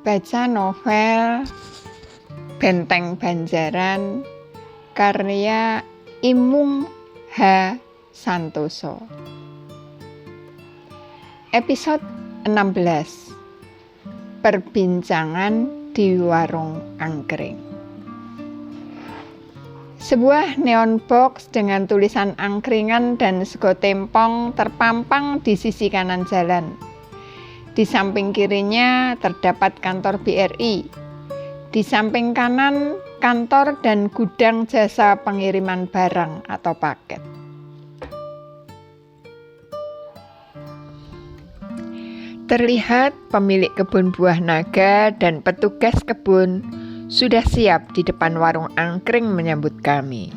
Baca novel Benteng Banjaran karya Imung H. Santoso. Episode 16. Perbincangan di warung angkring. Sebuah neon box dengan tulisan angkringan dan sego tempong terpampang di sisi kanan jalan. Di samping kirinya terdapat kantor BRI. Di samping kanan kantor dan gudang jasa pengiriman barang atau paket. Terlihat pemilik kebun buah naga dan petugas kebun sudah siap di depan warung angkring menyambut kami.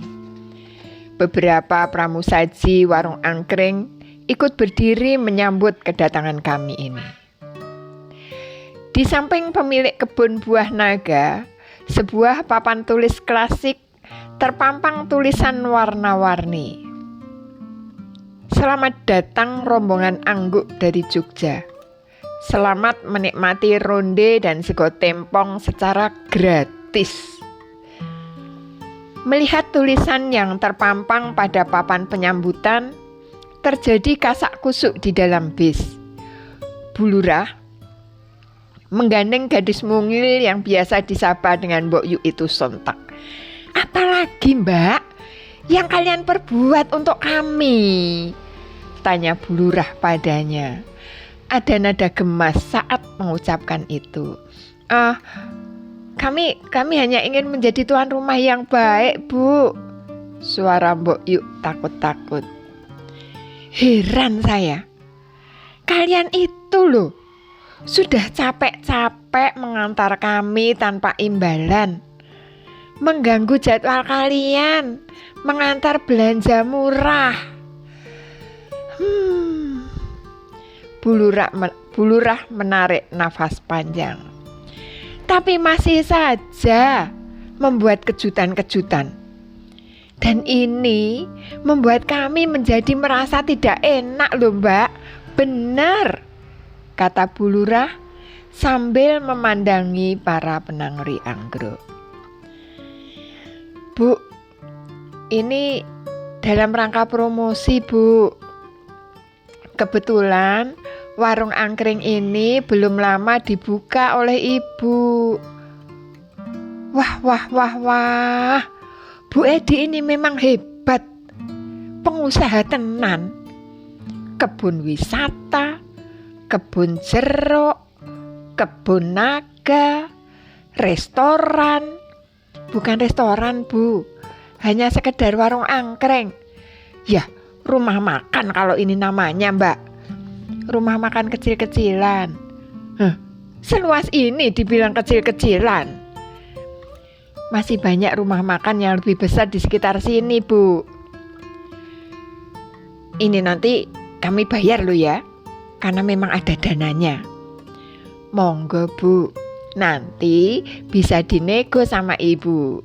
Beberapa pramusaji warung angkring ikut berdiri menyambut kedatangan kami ini. Di samping pemilik kebun buah naga, sebuah papan tulis klasik terpampang tulisan warna-warni. Selamat datang rombongan angguk dari Jogja. Selamat menikmati ronde dan sego tempong secara gratis. Melihat tulisan yang terpampang pada papan penyambutan, terjadi kasak kusuk di dalam bis. Bu Lurah menggandeng gadis mungil yang biasa disapa dengan Mbok Yu itu sontak. "Apalagi Mbak yang kalian perbuat untuk kami?" tanya Bu Lurah padanya. Ada nada gemas saat mengucapkan itu. Kami hanya ingin menjadi tuan rumah yang baik, Bu. Suara Mbok Yu takut-takut. Heran saya. Kalian itu loh, sudah capek-capek mengantar kami tanpa imbalan. Mengganggu jadwal kalian, mengantar belanja murah. Bu Lurah menarik nafas panjang. Tapi masih saja membuat kejutan-kejutan. Dan ini membuat kami menjadi merasa tidak enak loh Mbak. Benar, kata Bu Lurah sambil memandangi para penangri anggrek. Bu, ini dalam rangka promosi Bu. Kebetulan warung angkring ini belum lama dibuka oleh Ibu. Wah. Bu Edi ini memang hebat. Pengusaha tenan. Kebun wisata, kebun jeruk, kebun naga, restoran. Bukan restoran Bu, hanya sekedar warung angkring. Ya, rumah makan kalau ini namanya Mbak. Rumah makan kecil-kecilan. Seluas ini dibilang kecil-kecilan. Masih banyak rumah makan yang lebih besar di sekitar sini Bu. Ini nanti kami bayar loh ya, karena memang ada dananya. Monggo Bu, nanti bisa dinego sama Ibu.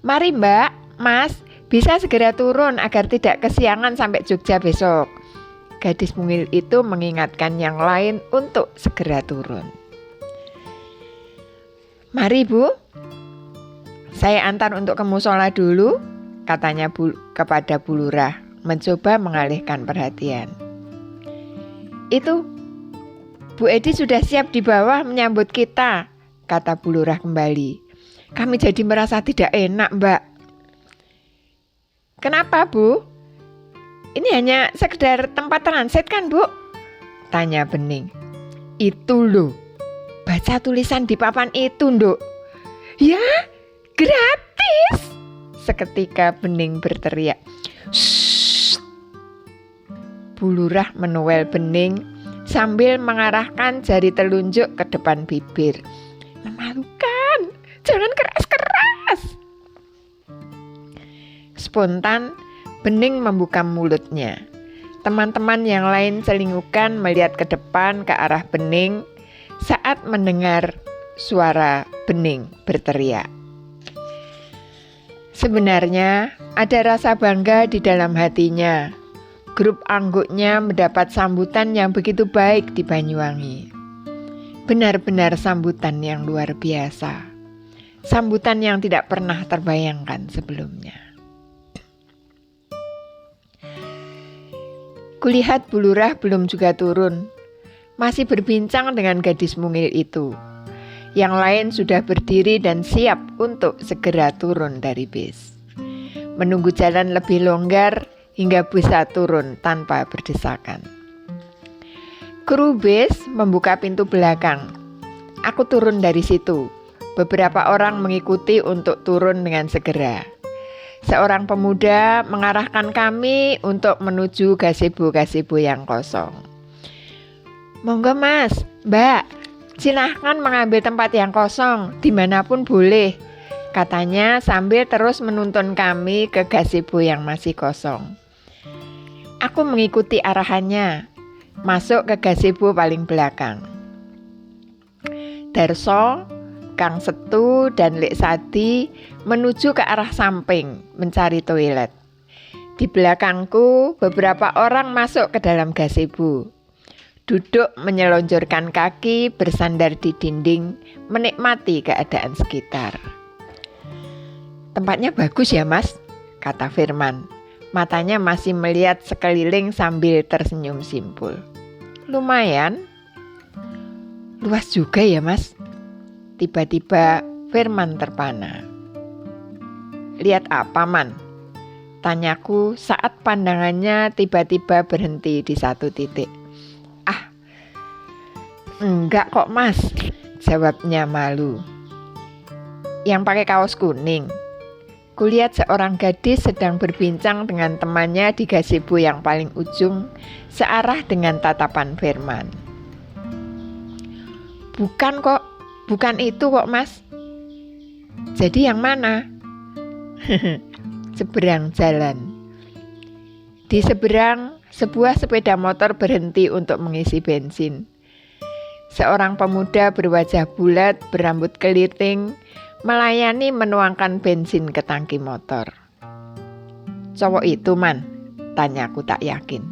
Mari Mbak, Mas, bisa segera turun agar tidak kesiangan sampai Jogja besok. Gadis mungil itu mengingatkan yang lain untuk segera turun. Mari Bu, saya antar untuk ke musola dulu, katanya kepada Bu Lurah, mencoba mengalihkan perhatian. Itu, Bu Edi sudah siap di bawah menyambut kita, kata Bu Lurah kembali. Kami jadi merasa tidak enak Mbak. Kenapa Bu? Ini hanya sekedar tempat transit kan Bu? Tanya Bening. Itu loh, baca tulisan di papan itu Nduk. Ya, gratis. Seketika Bening berteriak. Shh. Bu Lurah menuel Bening sambil mengarahkan jari telunjuk ke depan bibir. Memalukan, jangan keras-keras. Spontan, Bening membuka mulutnya. Teman-teman yang lain celingukan melihat ke depan ke arah Bening saat mendengar suara Bening berteriak. Sebenarnya ada rasa bangga di dalam hatinya. Grup angguknya mendapat sambutan yang begitu baik di Banyuwangi. Benar-benar sambutan yang luar biasa. Sambutan yang tidak pernah terbayangkan sebelumnya. Kulihat Bu Lurah belum juga turun. Masih berbincang dengan gadis mungil itu. Yang lain sudah berdiri dan siap untuk segera turun dari bis. Menunggu jalan lebih longgar hingga bisa turun tanpa berdesakan. Kru bis membuka pintu belakang. Aku turun dari situ. Beberapa orang mengikuti untuk turun dengan segera. Seorang pemuda mengarahkan kami untuk menuju gazebo-gazebo yang kosong. Monggo mas, mbak, silahkan mengambil tempat yang kosong, dimanapun boleh, katanya sambil terus menuntun kami ke gazebo yang masih kosong. Aku mengikuti arahannya, masuk ke gazebo paling belakang. Darso, Kang Setu, dan Lek Sadi menuju ke arah samping mencari toilet. Di belakangku, beberapa orang masuk ke dalam gazebo. Duduk menyelonjorkan kaki bersandar di dinding, menikmati keadaan sekitar. Tempatnya bagus ya mas, kata Firman. Matanya masih melihat sekeliling sambil tersenyum simpul. Lumayan. Luas juga ya mas. Tiba-tiba Firman terpana. Lihat apa man? Tanyaku saat pandangannya tiba-tiba berhenti di satu titik. Enggak kok mas, jawabnya malu. Yang pakai kaos kuning. Kulihat seorang gadis sedang berbincang dengan temannya di gazebo yang paling ujung, searah dengan tatapan Firman. Bukan itu kok mas. Jadi yang mana? Seberang jalan. Di seberang, sebuah sepeda motor berhenti untuk mengisi bensin. Seorang pemuda berwajah bulat, berambut keriting, melayani menuangkan bensin ke tangki motor. Cowok itu man, tanyaku tak yakin.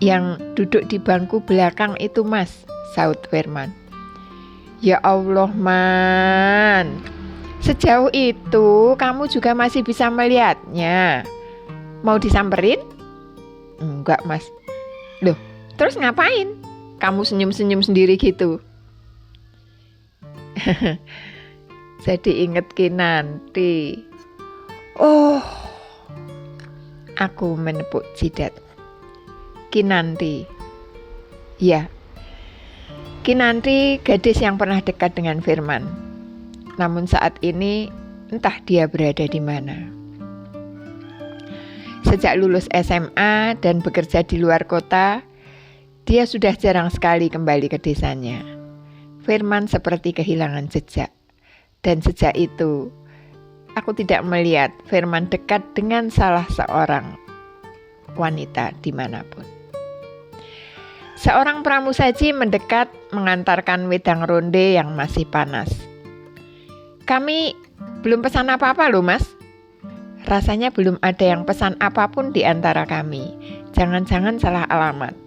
Yang duduk di bangku belakang itu mas, saut Firman. Ya Allah man, sejauh itu kamu juga masih bisa melihatnya. Mau disamperin? Enggak mas. Loh, terus ngapain? Kamu senyum-senyum sendiri gitu. Jadi inget Kinanti. Oh, aku menepuk jidat. Kinanti. Ya, Kinanti gadis yang pernah dekat dengan Firman. Namun saat ini entah dia berada di mana. Sejak lulus SMA dan bekerja di luar kota, dia sudah jarang sekali kembali ke desanya. Firman seperti kehilangan jejak. Dan sejak itu, aku tidak melihat Firman dekat dengan salah seorang wanita dimanapun. Seorang pramusaji mendekat mengantarkan wedang ronde yang masih panas. Kami belum pesan apa-apa loh mas. Rasanya belum ada yang pesan apapun di antara kami. Jangan-jangan salah alamat.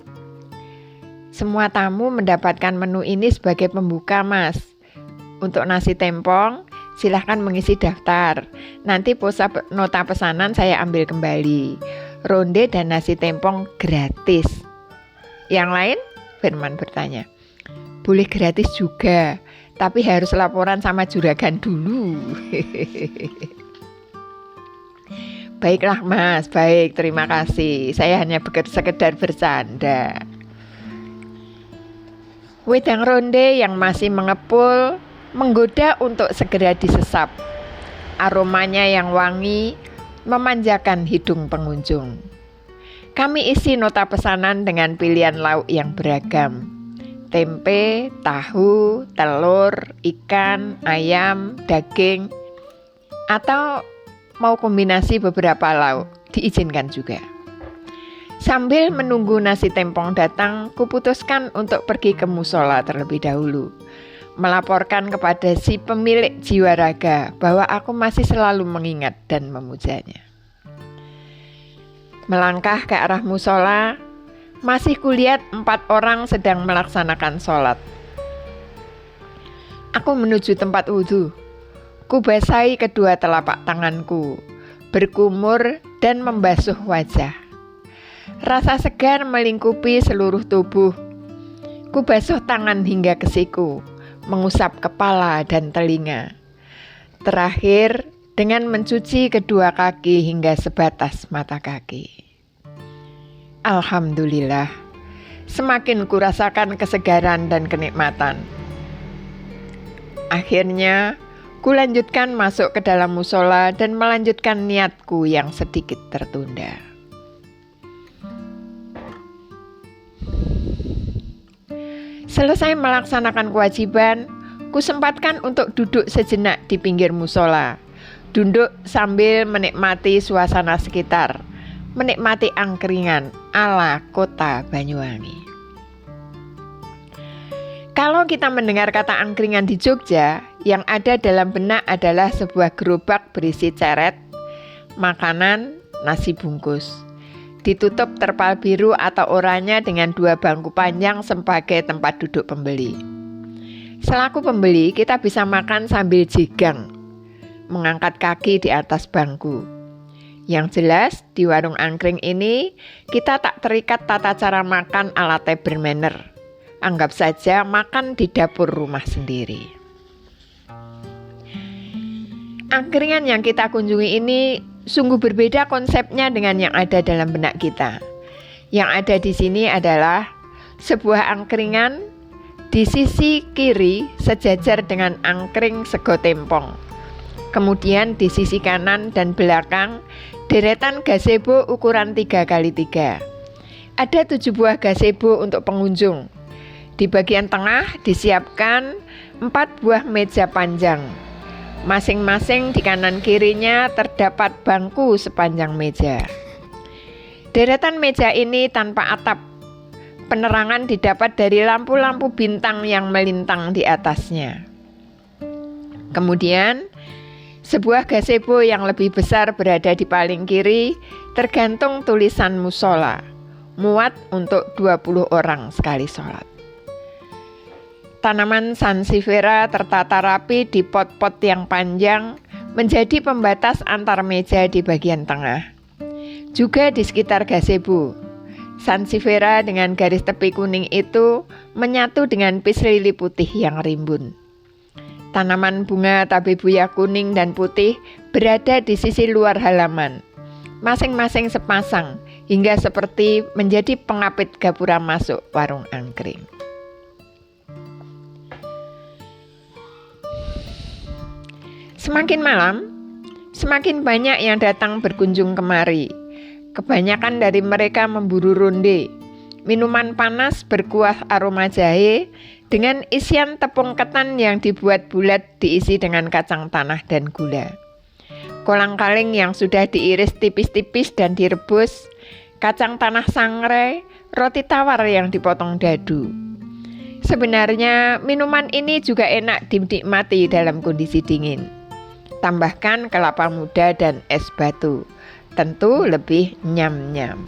Semua tamu mendapatkan menu ini sebagai pembuka mas. Untuk nasi tempong, silahkan mengisi daftar. Nanti nota pesanan saya ambil kembali. Ronde dan nasi tempong gratis. Yang lain? Firman bertanya. Boleh gratis juga, tapi harus laporan sama juragan dulu. Baiklah mas, baik, terima kasih. Saya hanya sekedar bercanda. Wedang ronde yang masih mengepul menggoda untuk segera disesap. Aromanya yang wangi memanjakan hidung pengunjung. Kami isi nota pesanan dengan pilihan lauk yang beragam. Tempe, tahu, telur, ikan, ayam, daging, atau mau kombinasi beberapa lauk, diizinkan juga. Sambil menunggu nasi tempong datang, kuputuskan untuk pergi ke musola terlebih dahulu. Melaporkan kepada si pemilik jiwa raga bahwa aku masih selalu mengingat dan memujanya. Melangkah ke arah musola, Masih kulihat 4 orang sedang melaksanakan sholat. Aku menuju tempat wudhu. Kubasahi kedua telapak tanganku, berkumur dan membasuh wajah. Rasa segar melingkupi seluruh tubuh. Kubasuh tangan hingga ke siku, mengusap kepala dan telinga. Terakhir, dengan mencuci kedua kaki hingga sebatas mata kaki. Alhamdulillah, semakin kurasakan kesegaran dan kenikmatan. Akhirnya, kulanjutkan masuk ke dalam musola dan melanjutkan niatku yang sedikit tertunda. Selesai melaksanakan kewajiban, kusempatkan untuk duduk sejenak di pinggir musola. Duduk sambil menikmati suasana sekitar, menikmati angkringan ala kota Banyuwangi. Kalau kita mendengar kata angkringan di Jogja, yang ada dalam benak adalah sebuah gerobak berisi ceret, makanan, nasi bungkus. Ditutup terpal biru atau oranye dengan 2 bangku panjang sebagai tempat duduk pembeli. Selaku pembeli, kita bisa makan sambil jigang, mengangkat kaki di atas bangku. Yang jelas, di warung angkring ini, kita tak terikat tata cara makan ala table manner. Anggap saja makan di dapur rumah sendiri. Angkringan yang kita kunjungi ini sungguh berbeda konsepnya dengan yang ada dalam benak kita. Yang ada di sini adalah sebuah angkringan di sisi kiri sejajar dengan angkring sego tempong. Kemudian di sisi kanan dan belakang deretan gazebo ukuran 3x3. Ada 7 buah gazebo untuk pengunjung. Di bagian tengah disiapkan 4 buah meja panjang. Masing-masing di kanan kirinya terdapat bangku sepanjang meja. Deretan meja ini tanpa atap. Penerangan didapat dari lampu-lampu bintang yang melintang di atasnya. Kemudian, sebuah gazebo yang lebih besar berada di paling kiri, tergantung tulisan musola, muat untuk 20 orang sekali sholat. Tanaman sansevieria tertata rapi di pot-pot yang panjang menjadi pembatas antar meja di bagian tengah. Juga di sekitar gazebo, sansevieria dengan garis tepi kuning itu menyatu dengan pis lili putih yang rimbun. Tanaman bunga tabebuya kuning dan putih berada di sisi luar halaman, masing-masing sepasang hingga seperti menjadi pengapit gapura masuk warung angkring. Semakin malam, semakin banyak yang datang berkunjung kemari. Kebanyakan dari mereka memburu ronde, minuman panas berkuah aroma jahe dengan isian tepung ketan yang dibuat bulat diisi dengan kacang tanah dan gula. Kolang-kaling yang sudah diiris tipis-tipis dan direbus, kacang tanah sangrai, roti tawar yang dipotong dadu. Sebenarnya minuman ini juga enak dinikmati dalam kondisi dingin. Tambahkan kelapa muda dan es batu, tentu lebih nyam-nyam.